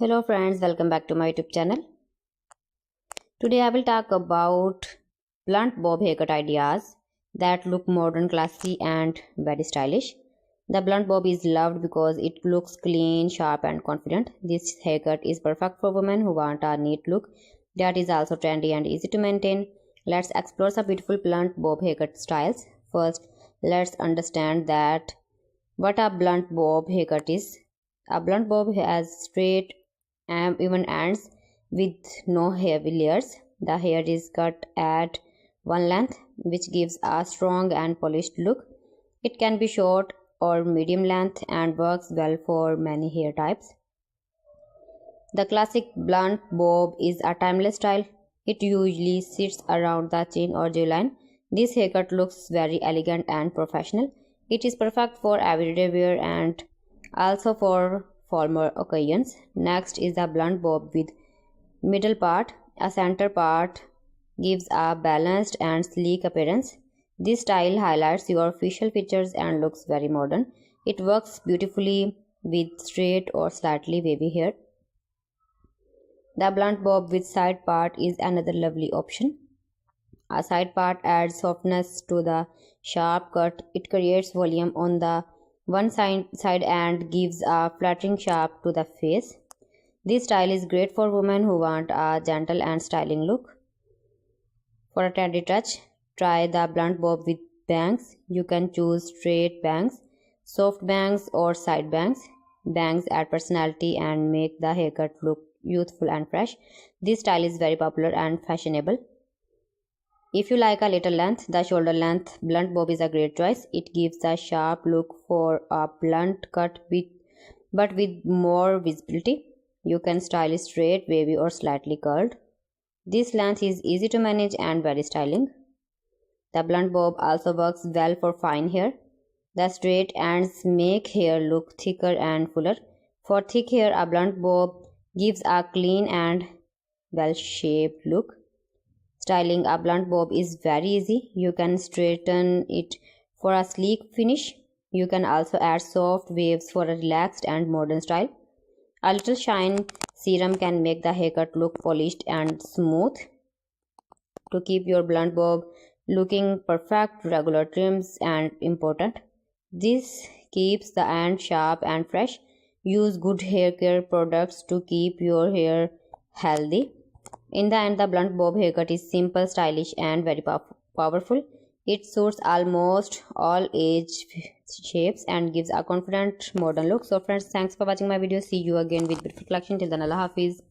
Hello friends, welcome back to my YouTube channel. Today I will talk about blunt bob haircut ideas that look modern, classy and very stylish. The blunt bob is loved because it looks clean, sharp and confident. This haircut is perfect for women who want a neat look that is also trendy and easy to maintain. Let's explore some beautiful blunt bob haircut styles. First, let's understand that what a blunt bob haircut is. A blunt bob has straight and even ends with no heavy layers. The hair is cut at one length, which gives a strong and polished look. It can be short or medium length and works well for many hair types. The classic blunt bob is a timeless style. It usually sits around the chin or jawline. This haircut looks very elegant and professional. It is perfect for everyday wear and also for formal occasions. Next is the blunt bob with middle part. A center part gives a balanced and sleek appearance. This style highlights your facial features and looks very modern. It works beautifully with straight or slightly wavy hair. The blunt bob with side part is another lovely option. A side part adds softness to the sharp cut. It creates volume on the one side and gives a flattering shape to the face. This style is great for women who want a gentle and styling look. For a trendy touch, try the blunt bob with bangs. You can choose straight bangs, soft bangs or side bangs. Bangs add personality and make the haircut look youthful and fresh. This style is very popular and fashionable. If you like a little length, the shoulder length blunt bob is a great choice. It gives a sharp look for a blunt cut but with more visibility. You can style it straight, wavy or slightly curled. This length is easy to manage and very styling. The blunt bob also works well for fine hair. The straight ends make hair look thicker and fuller. For thick hair, a blunt bob gives a clean and well-shaped look. Styling a blunt bob is very easy. You can straighten it for a sleek finish. You can also add soft waves for a relaxed and modern style. A little shine serum can make the haircut look polished and smooth. To keep your blunt bob looking perfect, regular trims are important. This keeps the end sharp and fresh. Use good hair care products to keep your hair healthy. In the end, the blunt bob haircut is simple, stylish and very powerful. It suits almost all age shapes and gives a confident modern look. So friends, thanks for watching my video. See you again with beautiful collection. Till then, Allah Hafiz.